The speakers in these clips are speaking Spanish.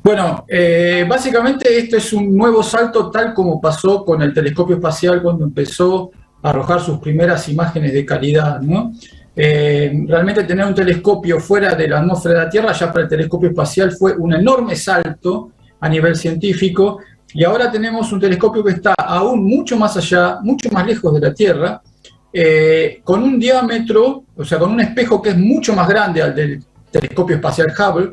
Bueno, básicamente esto es un nuevo salto tal como pasó con el telescopio espacial cuando empezó a arrojar sus primeras imágenes de calidad, ¿no? Realmente tener un telescopio fuera de la atmósfera de la Tierra ya para el telescopio espacial fue un enorme salto a nivel científico, y ahora tenemos un telescopio que está aún mucho más allá, mucho más lejos de la Tierra, con un diámetro, o sea, con un espejo que es mucho más grande al del telescopio espacial Hubble,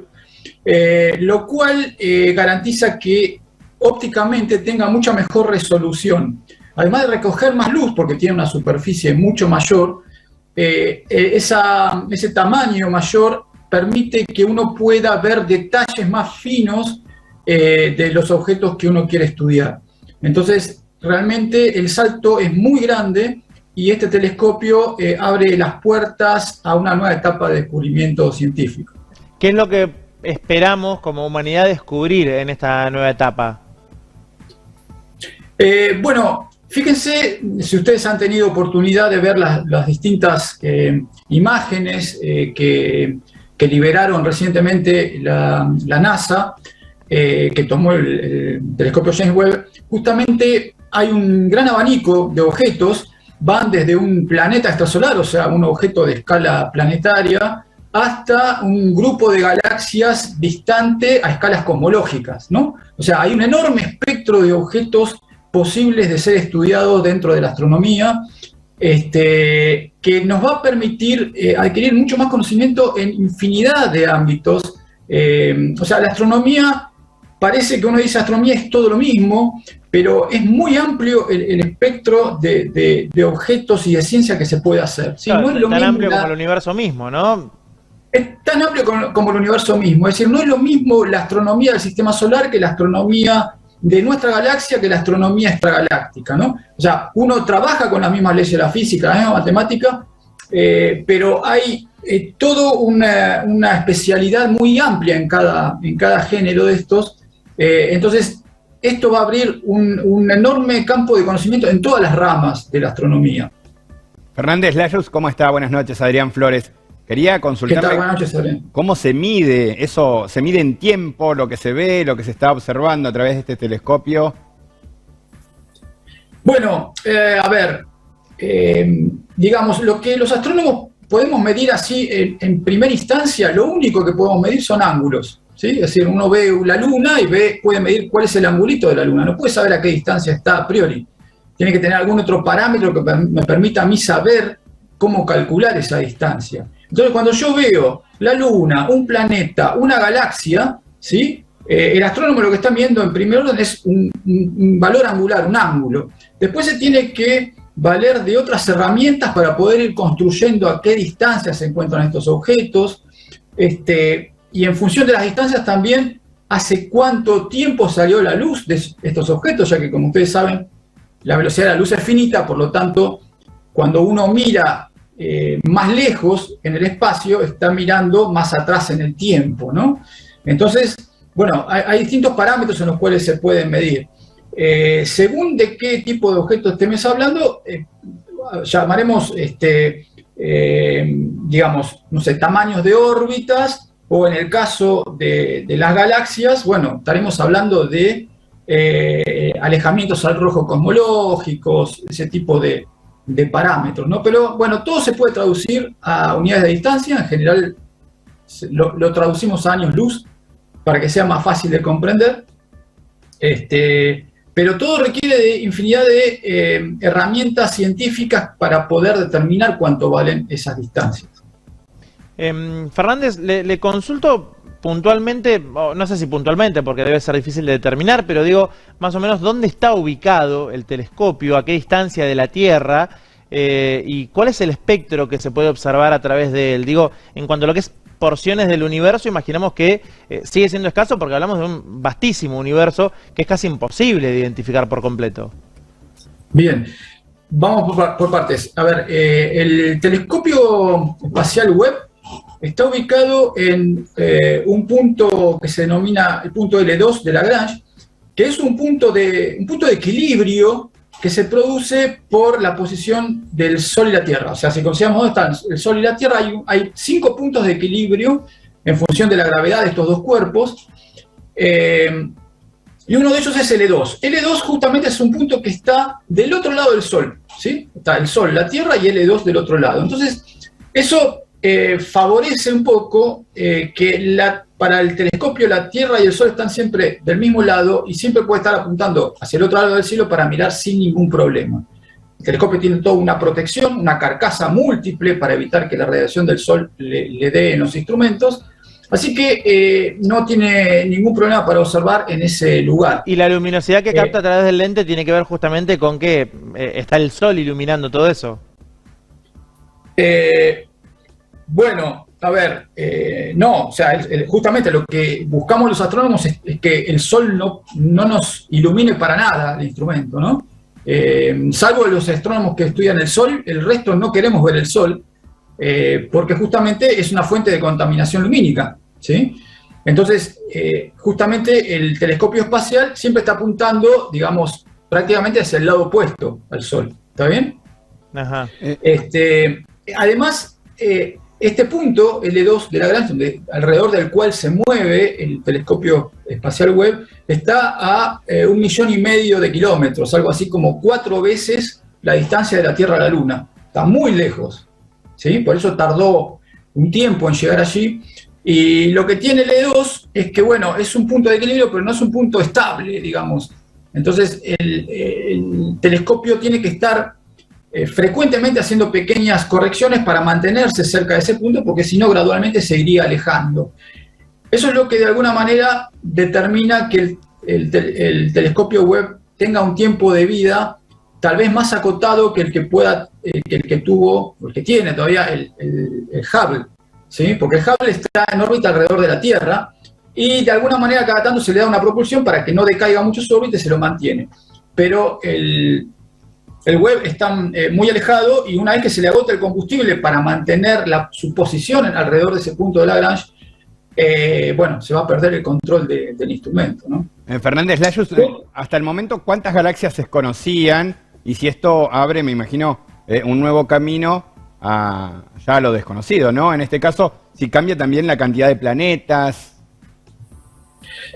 lo cual garantiza que ópticamente tenga mucha mejor resolución. Además de recoger más luz, porque tiene una superficie mucho mayor, ese tamaño mayor permite que uno pueda ver detalles más finos de los objetos que uno quiere estudiar. Entonces, realmente el salto es muy grande y este telescopio abre las puertas a una nueva etapa de descubrimiento científico. ¿Qué es lo que esperamos como humanidad descubrir en esta nueva etapa? Bueno, fíjense, si ustedes han tenido oportunidad de ver las distintas imágenes que liberaron recientemente la NASA, que tomó el telescopio James Webb, justamente hay un gran abanico de objetos, van desde un planeta extrasolar, o sea, un objeto de escala planetaria, hasta un grupo de galaxias distante a escalas cosmológicas, ¿no? O sea, hay un enorme espectro de objetos posibles de ser estudiados dentro de la astronomía, que nos va a permitir adquirir mucho más conocimiento en infinidad de ámbitos. O sea, la astronomía, parece que uno dice astronomía es todo lo mismo, pero es muy amplio el espectro de objetos y de ciencia que se puede hacer. ¿Sí? Claro, No es lo tan mismo amplio como el universo mismo, ¿no? Es tan amplio como el universo mismo. Es decir, no es lo mismo la astronomía del sistema solar que la astronomía de nuestra galaxia que la astronomía extragaláctica, ¿no? O sea, uno trabaja con las mismas leyes de la física, la misma matemática, pero hay toda una especialidad muy amplia en cada género de estos. Entonces, esto va a abrir un enorme campo de conocimiento en todas las ramas de la astronomía. Fernández Layuz, ¿cómo está? Buenas noches, Adrián Flores. Quería consultarle. ¿Qué tal? Buenas noches, Adrián. ¿Cómo se mide eso? ¿Se mide en tiempo lo que se ve, lo que se está observando a través de este telescopio? Bueno, a ver, digamos, lo que los astrónomos podemos medir así en primera instancia, lo único que podemos medir son ángulos, ¿sí? Es decir, uno ve la luna y puede medir cuál es el angulito de la luna, no puede saber a qué distancia está a priori. Tiene que tener algún otro parámetro que me permita a mí saber cómo calcular esa distancia. Entonces, cuando yo veo la luna, un planeta, una galaxia, ¿sí? El astrónomo lo que está viendo en primer orden es un valor angular, un ángulo. Después se tiene que valer de otras herramientas para poder ir construyendo a qué distancia se encuentran estos objetos, y en función de las distancias también hace cuánto tiempo salió la luz de estos objetos, ya que, como ustedes saben, la velocidad de la luz es finita, por lo tanto, cuando uno mira más lejos en el espacio, está mirando más atrás en el tiempo, ¿no? Entonces, bueno, hay distintos parámetros en los cuales se pueden medir. Según de qué tipo de objeto estemos hablando, llamaremos, digamos, no sé, tamaños de órbitas, o en el caso de las galaxias, bueno, estaremos hablando de alejamientos al rojo cosmológicos, ese tipo de parámetros, ¿no? Pero bueno, todo se puede traducir a unidades de distancia. En general lo traducimos a años luz para que sea más fácil de comprender, pero todo requiere de infinidad de herramientas científicas para poder determinar cuánto valen esas distancias. Fernández, le consulto puntualmente, no sé si puntualmente porque debe ser difícil de determinar, pero digo, más o menos, ¿dónde está ubicado el telescopio? ¿A qué distancia de la Tierra? ¿Y cuál es el espectro que se puede observar a través de él? Digo, en cuanto a lo que es porciones del universo, imaginamos que sigue siendo escaso porque hablamos de un vastísimo universo que es casi imposible de identificar por completo. Bien, vamos por partes. A ver, el telescopio espacial Webb está ubicado en un punto que se denomina el punto L2 de Lagrange, que es un punto de equilibrio que se produce por la posición del Sol y la Tierra. O sea, si consideramos dónde están el Sol y la Tierra, hay 5 puntos de equilibrio en función de la gravedad de estos dos cuerpos, Y uno de ellos es L2. L2 justamente es un punto que está del otro lado del Sol, ¿sí? Está el Sol, la Tierra y L2 del otro lado. Entonces, eso favorece un poco que para el telescopio la Tierra y el Sol están siempre del mismo lado y siempre puede estar apuntando hacia el otro lado del cielo para mirar sin ningún problema. El telescopio tiene toda una protección, una carcasa múltiple para evitar que la radiación del Sol le dé en los instrumentos. Así que no tiene ningún problema para observar en ese lugar. Y la luminosidad que capta a través del lente tiene que ver justamente con que está el Sol iluminando todo eso. Bueno, a ver, no, o sea, justamente lo que buscamos los astrónomos es que el Sol no nos ilumine para nada el instrumento, ¿no? Salvo los astrónomos que estudian el Sol, el resto no queremos ver el Sol, porque justamente es una fuente de contaminación lumínica, ¿sí? Entonces, justamente el telescopio espacial siempre está apuntando, digamos, prácticamente hacia el lado opuesto al Sol, ¿está bien? Ajá. Además, este punto, L2 de Lagrange, alrededor del cual se mueve el telescopio espacial Webb, está a 1,5 millones de kilómetros, algo así como 4 veces la distancia de la Tierra a la Luna. Está muy lejos, ¿sí? Por eso tardó un tiempo en llegar allí. Y lo que tiene L2 es que, bueno, es un punto de equilibrio, pero no es un punto estable, digamos. Entonces, el telescopio tiene que estar frecuentemente haciendo pequeñas correcciones para mantenerse cerca de ese punto, porque si no, gradualmente se iría alejando. Eso es lo que de alguna manera determina que el telescopio Webb tenga un tiempo de vida tal vez más acotado que el que tuvo, el que tiene todavía el Hubble, ¿sí? Porque el Hubble está en órbita alrededor de la Tierra y de alguna manera cada tanto se le da una propulsión para que no decaiga mucho su órbita y se lo mantiene. Pero el Webb está muy alejado y una vez que se le agota el combustible para mantener su posición alrededor de ese punto de Lagrange, bueno, se va a perder el control del instrumento, ¿no? Fernández Layuz, hasta el momento, ¿cuántas galaxias se conocían? Y si esto abre, me imagino, un nuevo camino ya a lo desconocido, ¿no? En este caso, si cambia también la cantidad de planetas.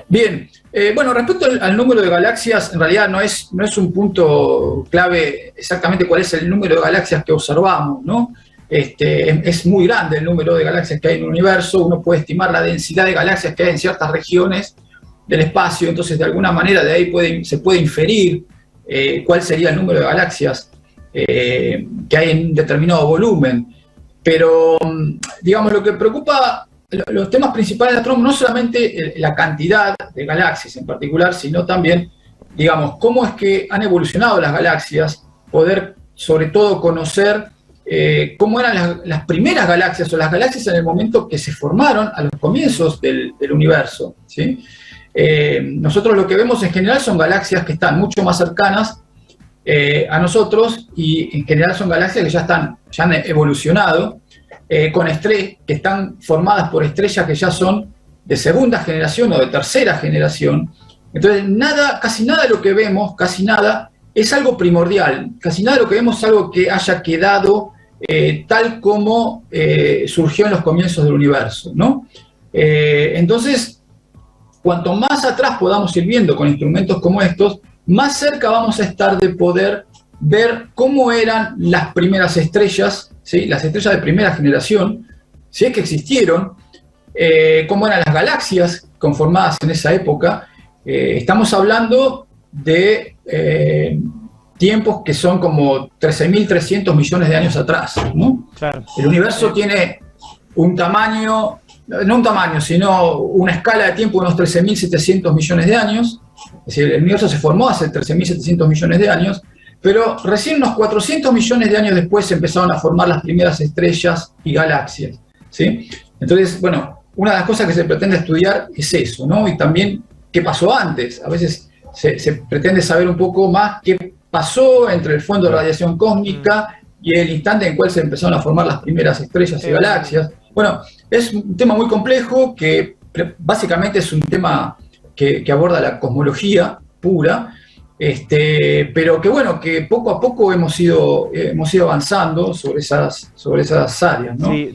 Bien, bueno, respecto al número de galaxias, en realidad no es un punto clave exactamente cuál es el número de galaxias que observamos, ¿no? Es muy grande el número de galaxias que hay en el universo, uno puede estimar la densidad de galaxias que hay en ciertas regiones del espacio, entonces de alguna manera de ahí se puede inferir cuál sería el número de galaxias que hay en un determinado volumen. Pero, digamos, lo que preocupa los temas principales de astrónomos no solamente la cantidad de galaxias en particular, sino también, digamos, cómo es que han evolucionado las galaxias, poder sobre todo conocer cómo eran las primeras galaxias o las galaxias en el momento que se formaron a los comienzos del universo, ¿sí? Nosotros lo que vemos en general son galaxias que están mucho más cercanas a nosotros y en general son galaxias que ya han evolucionado, que están formadas por estrellas que ya son de segunda generación o de tercera generación. Entonces, casi nada de lo que vemos, casi nada, es algo primordial. Casi nada de lo que vemos es algo que haya quedado tal como surgió en los comienzos del universo, ¿no? Entonces, cuanto más atrás podamos ir viendo con instrumentos como estos, más cerca vamos a estar de poder ver cómo eran las primeras estrellas, ¿sí? Las estrellas de primera generación, si es que existieron, cómo eran las galaxias conformadas en esa época. Estamos hablando de tiempos que son como 13.300 millones de años atrás, ¿no? Claro. El universo tiene un tamaño, no un tamaño, sino una escala de tiempo de unos 13.700 millones de años. Es decir, el universo se formó hace 13.700 millones de años, pero recién unos 400 millones de años después se empezaron a formar las primeras estrellas y galaxias, ¿sí? Entonces, bueno, una de las cosas que se pretende estudiar es eso, ¿no? Y también qué pasó antes. A veces se pretende saber un poco más qué pasó entre el fondo de radiación cósmica y el instante en el cual se empezaron a formar las primeras estrellas y galaxias. Bueno, es un tema muy complejo que básicamente es un tema que aborda la cosmología pura, pero que bueno, que poco a poco hemos ido avanzando sobre esas áreas, ¿no? Sí.